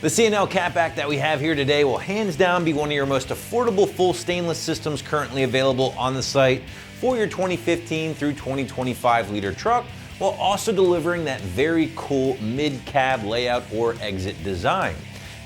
The C&L Cat-Back that we have here today will hands down be one of your most affordable full stainless systems currently available on the site for your 2015 through 2025 liter truck, while also delivering that very cool mid-cab layout or exit design.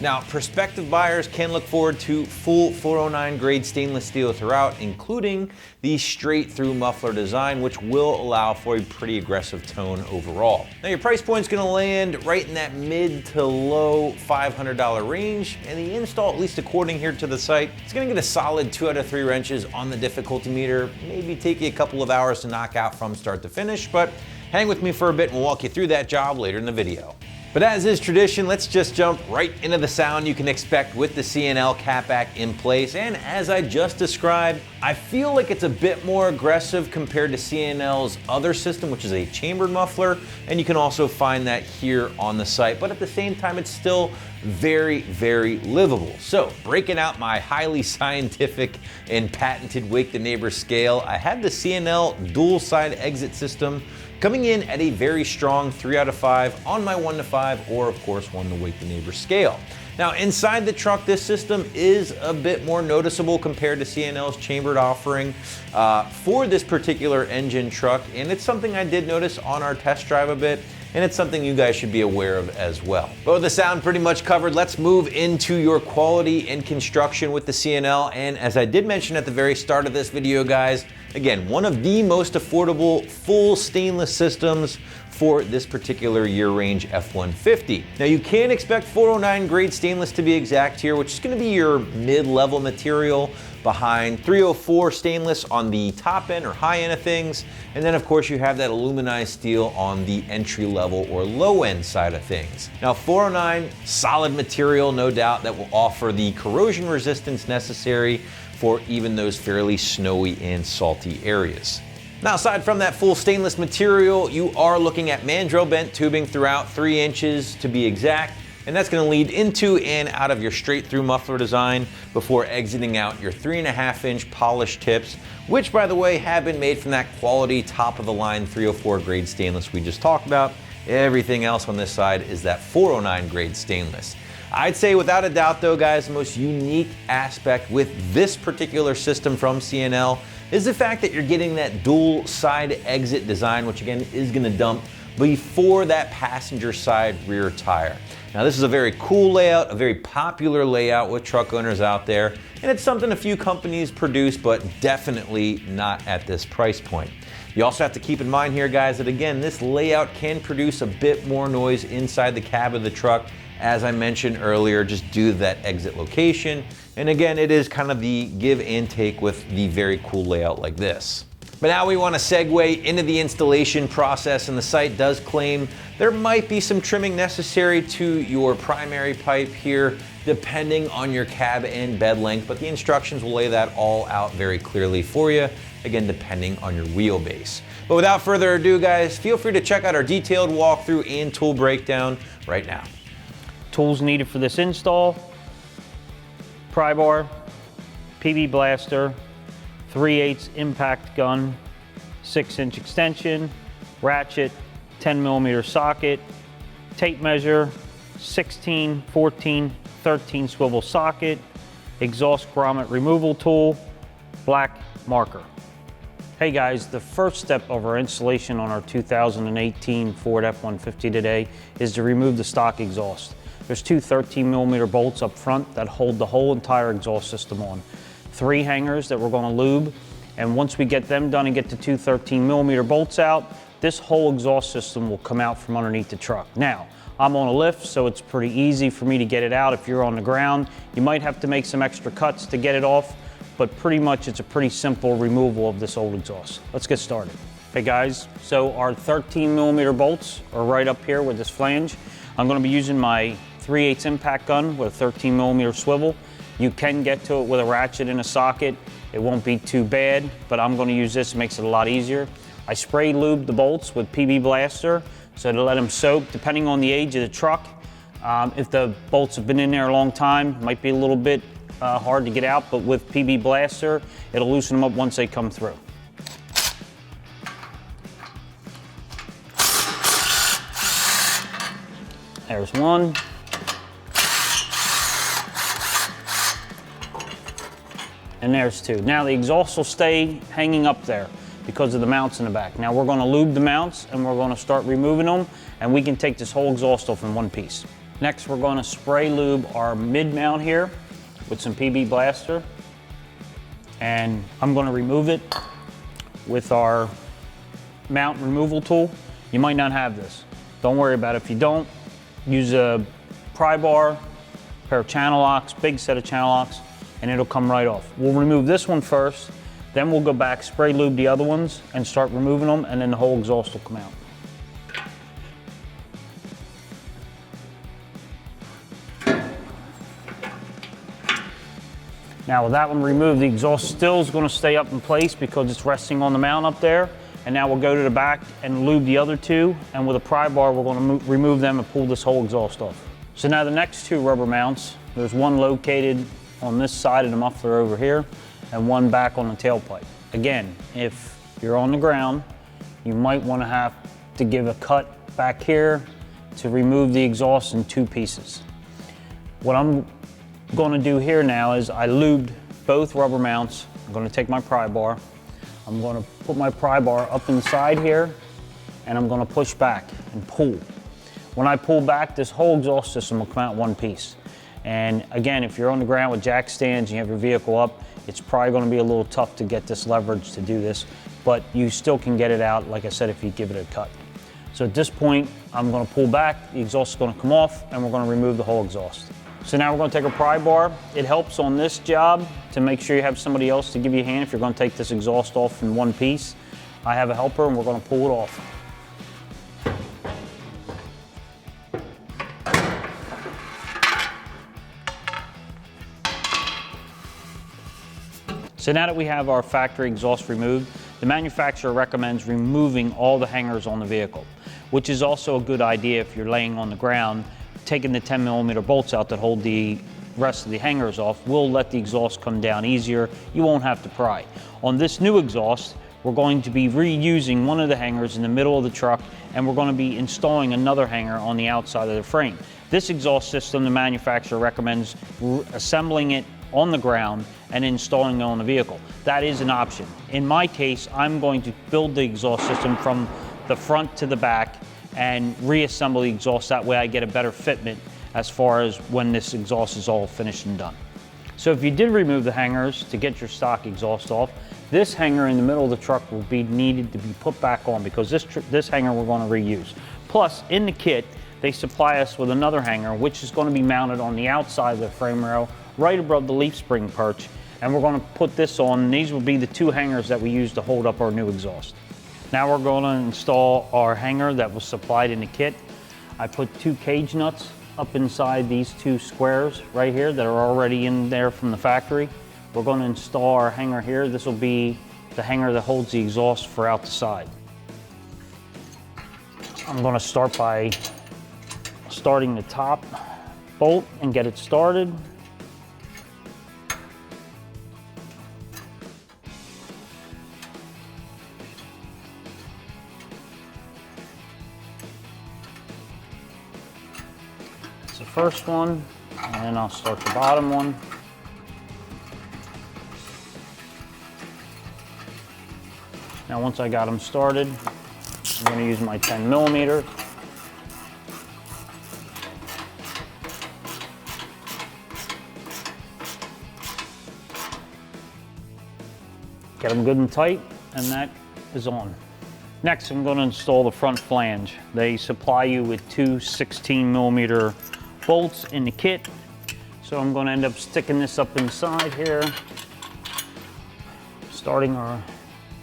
Now, prospective buyers can look forward to full 409 grade stainless steel throughout, including the straight through muffler design, which will allow for a pretty aggressive tone overall. Now, your price point is going to land right in that mid to low $500 range, and the install, at least according here to the site, is going to get a solid 2 out of 3 wrenches on the difficulty meter, maybe take you a couple of hours to knock out from start to finish, but hang with me for a bit and we'll walk you through that job later in the video. But as is tradition, let's just jump right into the sound you can expect with the C&L Cat-Back in place. And as I just described, I feel like it's a bit more aggressive compared to C&L's other system, which is a chambered muffler. And you can also find that here on the site. But at the same time, it's still very, very livable. So breaking out my highly scientific and patented Wake the Neighbor scale, I have the C&L dual side exit system coming in at a very strong 3 out of 5 on my 1 to 5, or of course 1 to Wake the Neighbor scale. Now inside the truck, this system is a bit more noticeable compared to C&L's chambered offering for this particular engine truck, and it's something I did notice on our test drive a bit, and it's something you guys should be aware of as well. But with the sound pretty much covered, let's move into your quality and construction with the C&L. And as I did mention at the very start of this video, guys, again, one of the most affordable full stainless systems for this particular year range F150. Now you can expect 409 grade stainless to be exact here, which is going to be your mid-level material behind 304 stainless on the top end or high end of things. And then of course you have that aluminized steel on the entry level or low end side of things. Now 409, solid material, no doubt, that will offer the corrosion resistance necessary for even those fairly snowy and salty areas. Now, aside from that full stainless material, you are looking at mandrel-bent tubing throughout, 3 inches to be exact, and that's going to lead into and out of your straight through muffler design before exiting out your 3.5 inch polished tips, which by the way have been made from that quality top of the line 304 grade stainless we just talked about. Everything else on this side is that 409 grade stainless. I'd say without a doubt though, guys, the most unique aspect with this particular system from C&L is the fact that you're getting that dual side exit design, which again is going to dump before that passenger side rear tire. Now this is a very cool layout, a very popular layout with truck owners out there, and it's something a few companies produce, but definitely not at this price point. You also have to keep in mind here, guys, that again, this layout can produce a bit more noise inside the cab of the truck, as I mentioned earlier, just due to that exit location. And again, it is kind of the give and take with the very cool layout like this. But now we want to segue into the installation process, and the site does claim there might be some trimming necessary to your primary pipe here, depending on your cab and bed length, but the instructions will lay that all out very clearly for you, again, depending on your wheelbase. But without further ado, guys, feel free to check out our detailed walkthrough and tool breakdown right now. Tools needed for this install: pry bar, PB blaster, 3/8 impact gun, 6-inch extension, ratchet, 10mm socket, tape measure, 16, 14, 13 swivel socket, exhaust grommet removal tool, black marker. Hey guys, the first step of our installation on our 2018 Ford F-150 today is to remove the stock exhaust. There's 2 13mm bolts up front that hold the whole entire exhaust system on. 3 hangers that we're going to lube, and once we get them done and get the 2 13mm bolts out, this whole exhaust system will come out from underneath the truck. Now, I'm on a lift, so it's pretty easy for me to get it out. If you're on the ground, you might have to make some extra cuts to get it off, but pretty much it's a pretty simple removal of this old exhaust. Let's get started. Hey guys, so our 13mm bolts are right up here with this flange. I'm going to be using my 3/8 impact gun with a 13mm swivel. You can get to it with a ratchet and a socket. It won't be too bad, but I'm going to use this. It makes it a lot easier. I spray lube the bolts with PB blaster so to let them soak depending on the age of the truck. If the bolts have been in there a long time, it might be a little bit hard to get out, but with PB blaster, it'll loosen them up once they come through. There's one. And there's 2. Now the exhaust will stay hanging up there because of the mounts in the back. Now we're gonna lube the mounts and we're gonna start removing them, and we can take this whole exhaust off in one piece. Next, we're gonna spray lube our mid mount here with some PB Blaster. And I'm gonna remove it with our mount removal tool. You might not have this. Don't worry about it. If you don't, use a pry bar, pair of channel locks, big set of channel locks, and it'll come right off. We'll remove this one first, then we'll go back, spray lube the other ones, and start removing them, and then the whole exhaust will come out. Now with that one removed, the exhaust still is going to stay up in place because it's resting on the mount up there. And now we'll go to the back and lube the other 2, and with a pry bar we're going to remove them and pull this whole exhaust off. So now the next 2 rubber mounts, there's one located on this side of the muffler over here and one back on the tailpipe. Again, if you're on the ground, you might want to have to give a cut back here to remove the exhaust in 2 pieces. What I'm going to do here now is I lubed both rubber mounts. I'm going to take my pry bar. I'm going to put my pry bar up inside here, and I'm going to push back and pull. When I pull back, this whole exhaust system will come out in one piece. And again, if you're on the ground with jack stands and you have your vehicle up, it's probably going to be a little tough to get this leverage to do this, but you still can get it out, like I said, if you give it a cut. So at this point, I'm going to pull back, the exhaust is going to come off, and we're going to remove the whole exhaust. So now we're going to take a pry bar. It helps on this job to make sure you have somebody else to give you a hand if you're going to take this exhaust off in one piece. I have a helper and we're going to pull it off. So now that we have our factory exhaust removed, the manufacturer recommends removing all the hangers on the vehicle, which is also a good idea if you're laying on the ground. Taking the 10mm bolts out that hold the rest of the hangers off will let the exhaust come down easier. You won't have to pry. On this new exhaust, we're going to be reusing one of the hangers in the middle of the truck, and we're going to be installing another hanger on the outside of the frame. This exhaust system, the manufacturer recommends assembling it on the ground and installing it on the vehicle. That is an option. In my case, I'm going to build the exhaust system from the front to the back and reassemble the exhaust. That way I get a better fitment as far as when this exhaust is all finished and done. So if you did remove the hangers to get your stock exhaust off, this hanger in the middle of the truck will be needed to be put back on because this hanger we're going to reuse. Plus, in the kit, they supply us with another hanger which is going to be mounted on the outside of the frame rail right above the leaf spring perch, and we're going to put this on, and these will be the 2 hangers that we use to hold up our new exhaust. Now we're going to install our hanger that was supplied in the kit. I put 2 cage nuts up inside these 2 squares right here that are already in there from the factory. We're going to install our hanger here. This will be the hanger that holds the exhaust for out the side. I'm going to start by starting the top bolt and get it started. First one, and then I'll start the bottom one. Now once I got them started, I'm going to use my 10mm. Get them good and tight, and that is on. Next, I'm going to install the front flange. They supply you with 2 16mm bolts in the kit. So I'm going to end up sticking this up inside here, starting our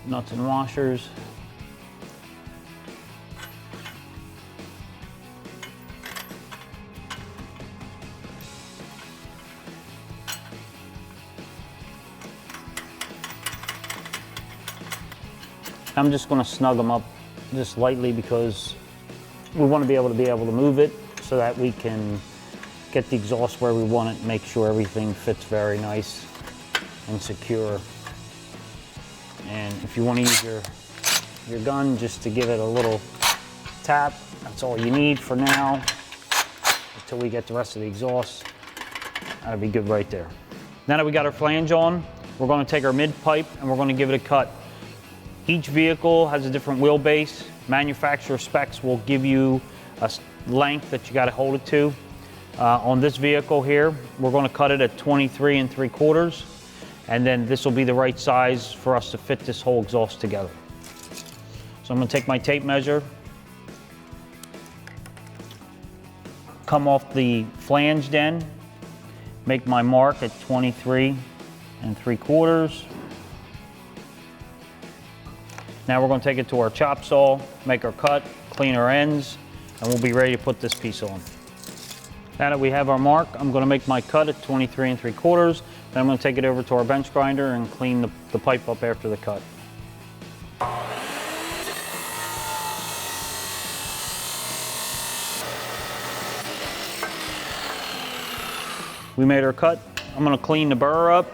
nuts and washers. I'm just going to snug them up just lightly because we want to be able to move it so that we can get the exhaust where we want it, make sure everything fits very nice and secure. And if you want to use your gun just to give it a little tap, that's all you need for now until we get the rest of the exhaust. That'll be good right there. Now that we got our flange on, we're going to take our mid pipe and we're going to give it a cut. Each vehicle has a different wheelbase. Manufacturer specs will give you a length that you got to hold it to. On this vehicle here, we're going to cut it at 23 3/4, and then this will be the right size for us to fit this whole exhaust together. So I'm going to take my tape measure, come off the flanged end, make my mark at 23 3/4. Now we're going to take it to our chop saw, make our cut, clean our ends, and we'll be ready to put this piece on. Now that we have our mark, I'm going to make my cut at 23 3/4. Then I'm going to take it over to our bench grinder and clean the pipe up after the cut. We made our cut. I'm going to clean the burr up.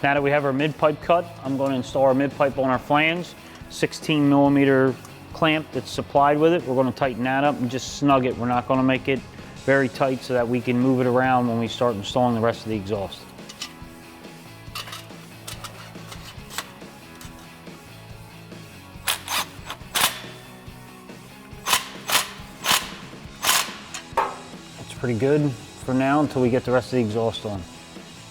Now that we have our mid pipe cut, I'm going to install our mid pipe on our flange. 16mm clamp that's supplied with it. We're going to tighten that up and just snug it. We're not going to make it very tight so that we can move it around when we start installing the rest of the exhaust. That's pretty good for now until we get the rest of the exhaust on.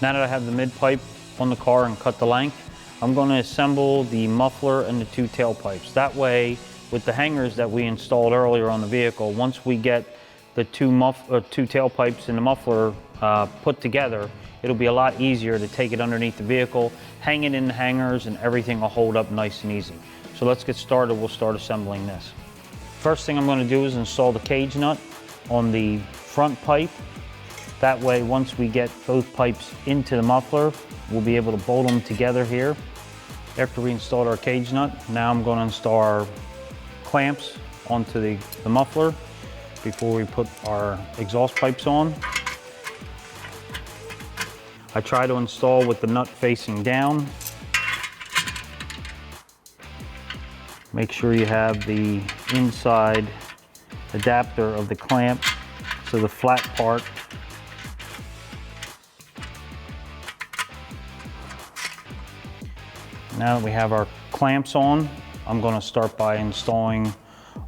Now that I have the mid pipe on the car and cut the length, I'm going to assemble the muffler and the two tailpipes. That way, with the hangers that we installed earlier on the vehicle, once we get the two tailpipes and the muffler put together, it'll be a lot easier to take it underneath the vehicle, hang it in the hangers, and everything will hold up nice and easy. So let's get started. We'll start assembling this. First thing I'm going to do is install the cage nut on the front pipe. That way, once we get both pipes into the muffler, we'll be able to bolt them together here. After we installed our cage nut, now I'm going to install our clamps onto the muffler before we put our exhaust pipes on. I try to install with the nut facing down. Make sure you have the inside adapter of the clamp, so the flat part Now that we have our clamps on, I'm going to start by installing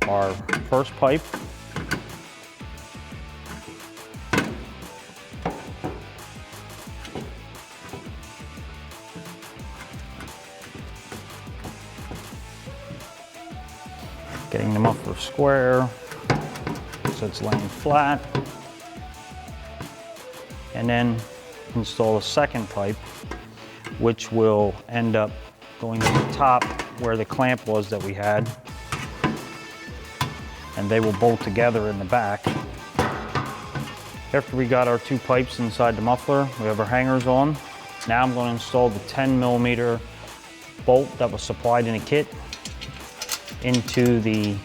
our first pipe. Getting the muffler square so it's laying flat. And then install a second pipe, which will end up going to the top where the clamp was that we had, and they will bolt together in the back. After we got our two pipes inside the muffler, we have our hangers on. Now I'm going to install the 10mm bolt that was supplied in a kit into the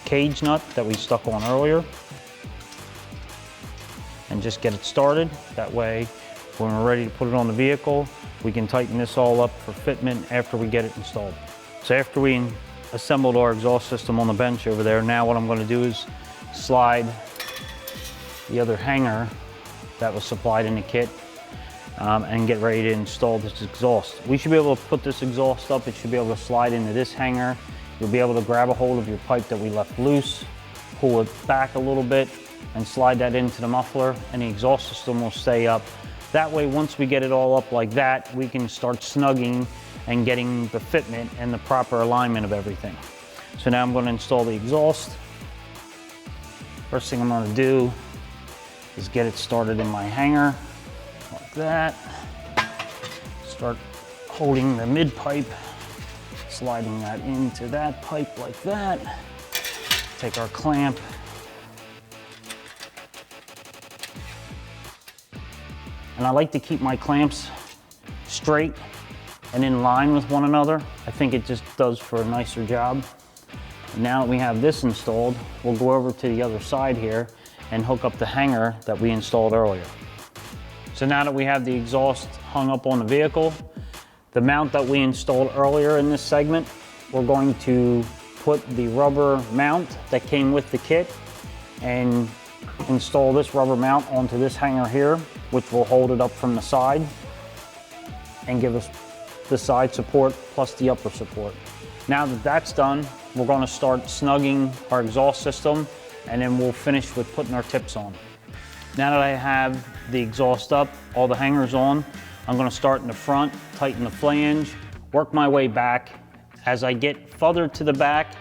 cage nut that we stuck on earlier, and just get it started. That way, when we're ready to put it on the vehicle, we can tighten this all up for fitment after we get it installed. So after we assembled our exhaust system on the bench over there, now what I'm going to do is slide the other hanger that was supplied in the kit and get ready to install this exhaust. We should be able to put this exhaust up. It should be able to slide into this hanger. You'll be able to grab a hold of your pipe that we left loose, pull it back a little bit, and slide that into the muffler, and the exhaust system will stay up. That way, once we get it all up like that, we can start snugging and getting the fitment and the proper alignment of everything. So now I'm going to install the exhaust. First thing I'm going to do is get it started in my hanger, like that. Start holding the mid pipe, sliding that into that pipe like that. Take our clamp, and I like to keep my clamps straight and in line with one another. I think it just does for a nicer job. And now that we have this installed, we'll go over to the other side here and hook up the hanger that we installed earlier. So now that we have the exhaust hung up on the vehicle, The mount that we installed earlier in this segment, we're going to put the rubber mount that came with the kit and install this rubber mount onto this hanger here, which will hold it up from the side and give us the side support plus the upper support. Now that that's done, we're going to start snugging our exhaust system, and then we'll finish with putting our tips on. Now that I have the exhaust up, all the hangers on, I'm going to start in the front, tighten the flange, work my way back. As I get further to the back,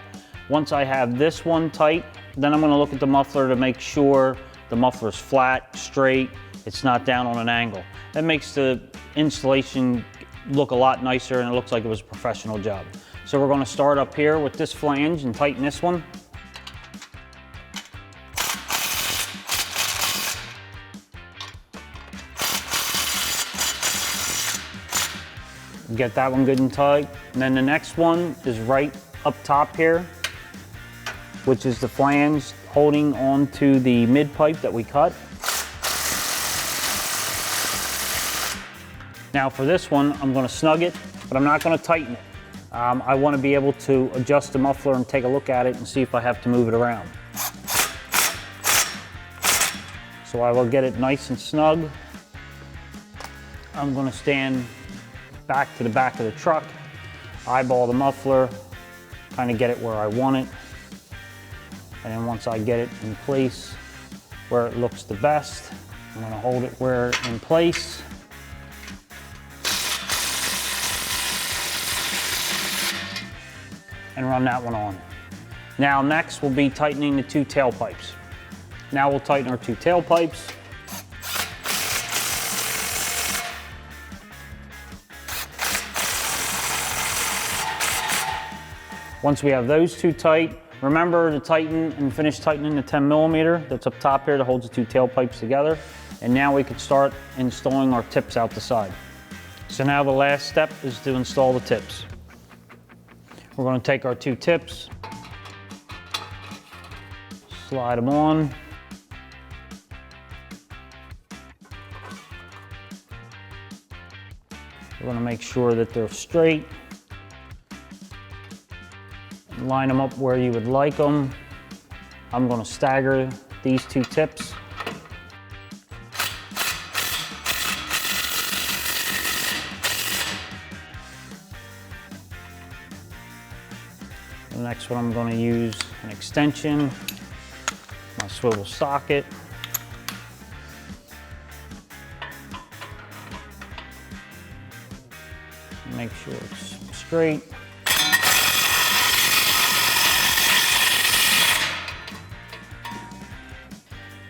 once I have this one tight, then I'm going to look at the muffler to make sure the muffler is flat, straight, it's not down on an angle. That makes the installation look a lot nicer, and it looks like it was a professional job. So we're going to start up here with this flange and tighten this one. Get that one good and tight. And then the next one is right up top here, which is the flange holding onto the mid pipe that we cut. Now for this one, I'm going to snug it, but I'm not going to tighten it. I want to be able to adjust the muffler and take a look at it and see if I have to move it around. So I will get it nice and snug. I'm going to stand back to the back of the truck, eyeball the muffler, kind of get it where I want it. And then once I get it in place where it looks the best, I'm going to hold it where in place. And run that one on. Now next we'll be tightening the two tailpipes. Now we'll tighten our two tailpipes. Once we have those two tight, remember to tighten and finish tightening the 10mm that's up top here that holds the two tailpipes together. And now we can start installing our tips out the side. So now the last step is to install the tips. We're going to take our two tips, slide them on. We're going to make sure that they're straight. Line them up where you would like them. I'm going to stagger these two tips. The next one I'm going to use an extension, my swivel socket. Make sure it's straight.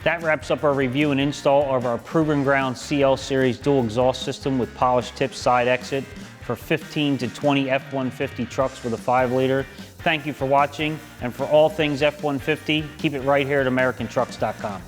That wraps up our review and install of our proven ground C&L Series dual exhaust system with polished tip side exit for 15 to 20 F150 trucks with a 5-liter. Thank you for watching, and for all things F-150, keep it right here at AmericanTrucks.com.